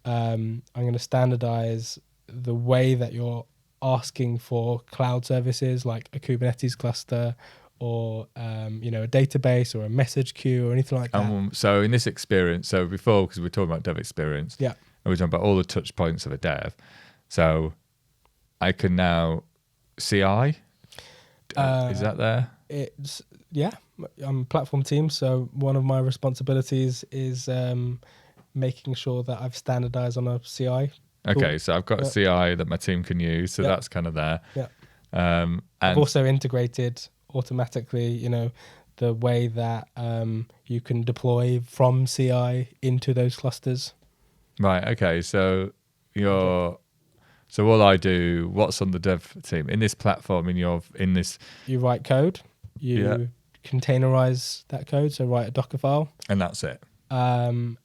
Speaker 1: I'm going to standardize the way that you're asking for cloud services, like a Kubernetes cluster, or a database, or a message queue, or anything like that.
Speaker 2: So in this experience, so before, because we're talking about dev experience,
Speaker 1: Yeah.
Speaker 2: and we're talking about all the touch points of a dev. So I can now CI. Is that there?
Speaker 1: It's I'm a platform team, so one of my responsibilities is making sure that I've standardized on a CI.
Speaker 2: Okay, so I've got a CI that my team can use, so that's kind of there.
Speaker 1: Yeah.
Speaker 2: And
Speaker 1: I've also integrated automatically, the way that you can deploy from CI into those clusters.
Speaker 2: right, okay, so all I do, what's on the dev team in this platform? In this,
Speaker 1: You write code, you containerize that code, so write a Docker file,
Speaker 2: and that's it.
Speaker 1: and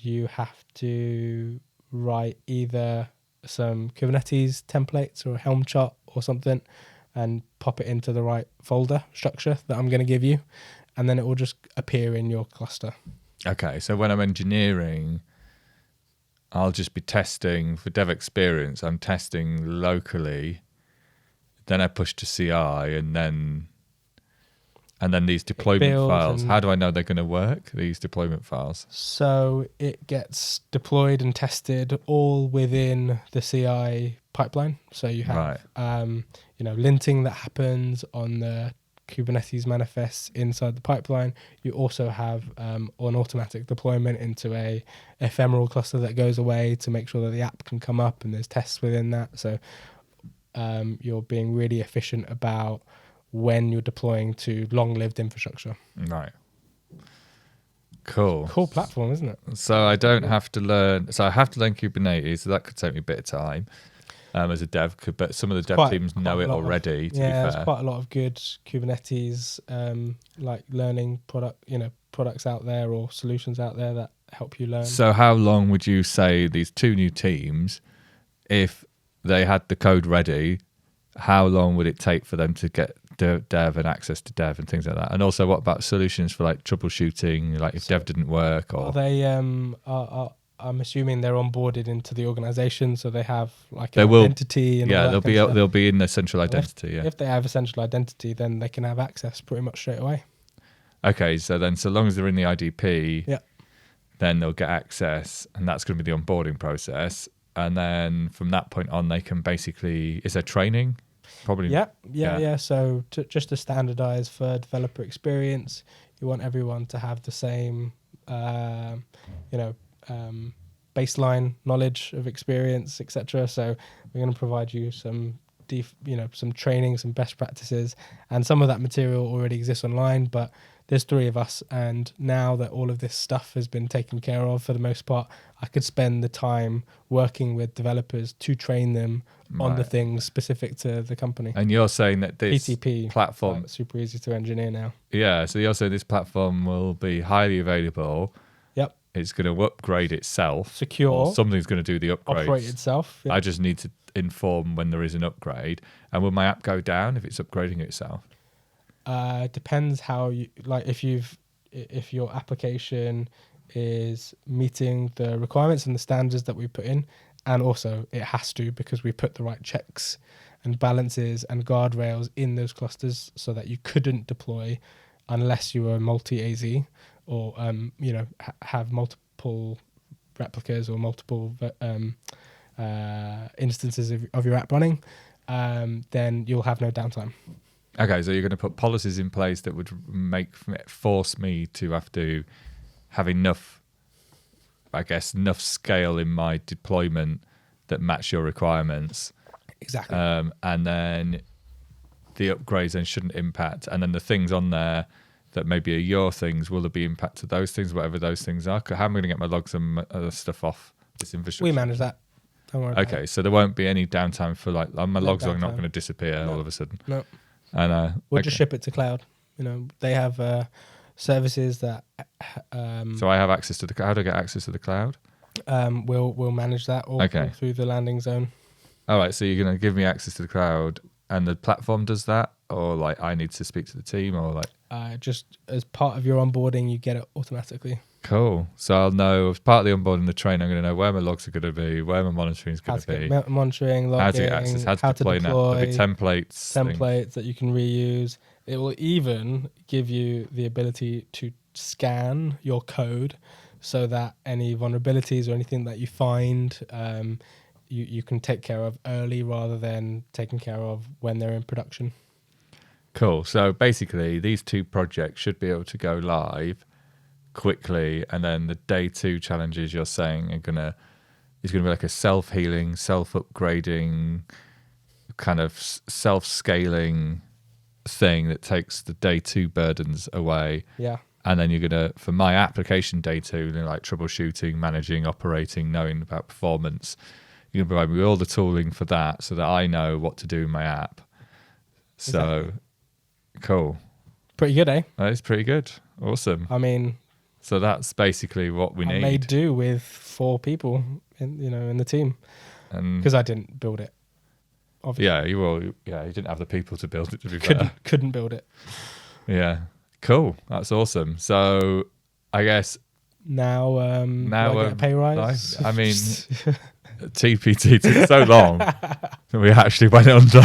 Speaker 1: you have to write either some Kubernetes templates or a Helm chart or something, and pop it into the right folder structure that I'm going to give you, and then it will just appear in your cluster.
Speaker 2: Okay, so when I'm engineering, I'll just be testing for dev experience. I'm testing locally, then I push to CI, and then these deployment files. How do I know they're going to work, these deployment files?
Speaker 1: So it gets deployed and tested all within the CI pipeline. So you have linting that happens on the Kubernetes manifests inside the pipeline. You also have an automatic deployment into a ephemeral cluster that goes away to make sure that the app can come up, and there's tests within that. So you're being really efficient about when you're deploying to long-lived infrastructure.
Speaker 2: Right. Cool
Speaker 1: Platform, isn't it?
Speaker 2: So I don't have to learn. So I have to learn Kubernetes. So that could take me a bit of time as a dev. But some of the dev teams know it already.
Speaker 1: There's quite a lot of good Kubernetes learning products out there, or solutions out there that help you learn.
Speaker 2: So how long would you say these two new teams, if they had the code ready, how long would it take for them to get dev and access to dev and things like that? And also, what about solutions for like troubleshooting, like if dev didn't work? Or
Speaker 1: they I'm assuming they're onboarded into the organization, so they have like an identity. And
Speaker 2: they'll be in the central identity.
Speaker 1: If they have a central identity, then they can have access pretty much straight away.
Speaker 2: Okay, so long as they're in the IDP, then they'll get access, and that's going to be the onboarding process. And then from that point on, they can basically, is there training? Probably.
Speaker 1: Yeah. So just to standardize for developer experience, you want everyone to have the same, baseline knowledge of experience, etc. So we're going to provide you some training, some best practices, and some of that material already exists online. But there's three of us, and now that all of this stuff has been taken care of for the most part, I could spend the time working with developers to train them on the things specific to the company.
Speaker 2: And you're saying that this
Speaker 1: PTP
Speaker 2: platform
Speaker 1: is super easy to engineer now.
Speaker 2: Yeah, so you're saying this platform will be highly available.
Speaker 1: Yep.
Speaker 2: It's going to upgrade itself.
Speaker 1: Secure.
Speaker 2: Or something's going to do the upgrade.
Speaker 1: Operate itself. Yep.
Speaker 2: I just need to inform when there is an upgrade. And will my app go down if it's upgrading itself?
Speaker 1: Depends how you if your application is meeting the requirements and the standards that we put in, and also it has to, because we put the right checks and balances and guardrails in those clusters so that you couldn't deploy unless you were multi-AZ or have multiple replicas or multiple instances of your app running. Then you'll have no downtime.
Speaker 2: Okay, so you're going to put policies in place that would force me to have enough scale in my deployment that match your requirements.
Speaker 1: Exactly.
Speaker 2: And then the upgrades then shouldn't impact. And then the things on there that maybe are your things, will there be impact to those things, whatever those things are? How am I going to get my logs and other stuff off this infrastructure?
Speaker 1: We manage that. Don't worry about it.
Speaker 2: So there won't be any downtime for my logs are not going to disappear all of a sudden.
Speaker 1: No.
Speaker 2: And
Speaker 1: we'll just ship it to cloud. They have services that.
Speaker 2: So I have access to how do I get access to the cloud?
Speaker 1: We'll manage that all through the landing zone.
Speaker 2: All right, so you're going to give me access to the cloud and the platform does that? Or like I need to speak to the team or like?
Speaker 1: Just as part of your onboarding, you get it automatically.
Speaker 2: Cool. So I'll know as part of the onboarding, the train, I'm going to know where my logs are going to be, where my monitoring is going to be.
Speaker 1: Monitoring, logging,
Speaker 2: how to get access, how to deploy there'll be templates
Speaker 1: that you can reuse. It will even give you the ability to scan your code so that any vulnerabilities or anything that you find, you can take care of early rather than taking care of when they're in production.
Speaker 2: Cool. So basically, these two projects should be able to go live quickly, and then the day 2 challenges you're saying is gonna be like a self-healing, self-upgrading, kind of self-scaling thing that takes the day 2 burdens away.
Speaker 1: Yeah.
Speaker 2: And then you're gonna, for my application day 2, like troubleshooting, managing, operating, knowing about performance, you're gonna provide me with all the tooling for that, so that I know what to do in my app. So, exactly. Cool.
Speaker 1: Pretty good, eh?
Speaker 2: That is pretty good. Awesome.
Speaker 1: I mean,
Speaker 2: so that's basically what we need.
Speaker 1: I made do with 4 people in the team, because I didn't build it. Obviously.
Speaker 2: Yeah, you will. Yeah, you didn't have the people to build it. To be fair,
Speaker 1: couldn't build it.
Speaker 2: Yeah, cool. That's awesome. So, I guess
Speaker 1: now do I get a pay rise.
Speaker 2: I mean, TPT took so long that we actually went under.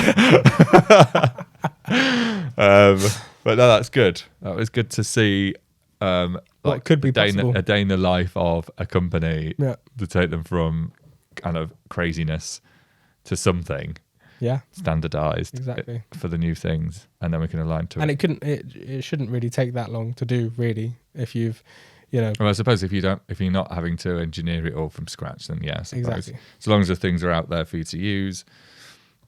Speaker 2: But no, that's good. That was good to see.
Speaker 1: What could be
Speaker 2: a day in the life of a company to take them from kind of craziness to something standardized
Speaker 1: exactly
Speaker 2: for the new things, and then we can align to it.
Speaker 1: And it shouldn't really take that long to do, really, if you've Well,
Speaker 2: I suppose if you're not having to engineer it all from scratch, then yes,
Speaker 1: exactly.
Speaker 2: As long as the things are out there for you to use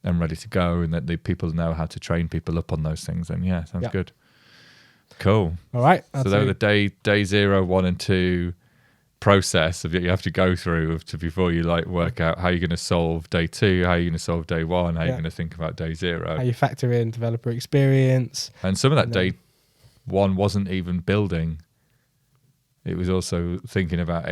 Speaker 2: and ready to go, and that the people know how to train people up on those things, then sounds good. Cool.
Speaker 1: All right.
Speaker 2: So they were the day 0, 1, and 2 process of you have to go through before you like work out how you're going to solve day 2, how you're going to solve day 1, how you're going to think about day 0,
Speaker 1: how you factor in developer experience.
Speaker 2: And some of that day 1 wasn't even building. It was also thinking about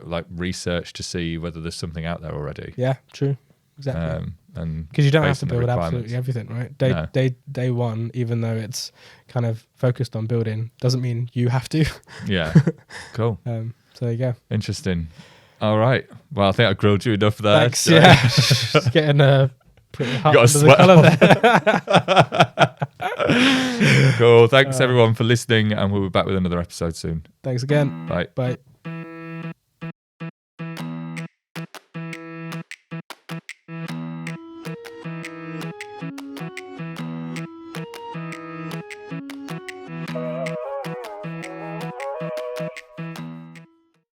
Speaker 2: like research to see whether there's something out there already.
Speaker 1: Yeah, true. Exactly.
Speaker 2: And
Speaker 1: because you don't have to build absolutely everything, right? Day 1, even though it's kind of focused on building, doesn't mean you have to.
Speaker 2: Yeah. Cool.
Speaker 1: So there you go.
Speaker 2: Interesting. All right. Well, I think I grilled you enough there.
Speaker 1: Thanks. Jay. Yeah. Just getting pretty hot
Speaker 2: got
Speaker 1: under the
Speaker 2: collar there. Cool. Thanks everyone for listening, and we'll be back with another episode soon.
Speaker 1: Thanks again.
Speaker 2: Bye.
Speaker 1: Bye.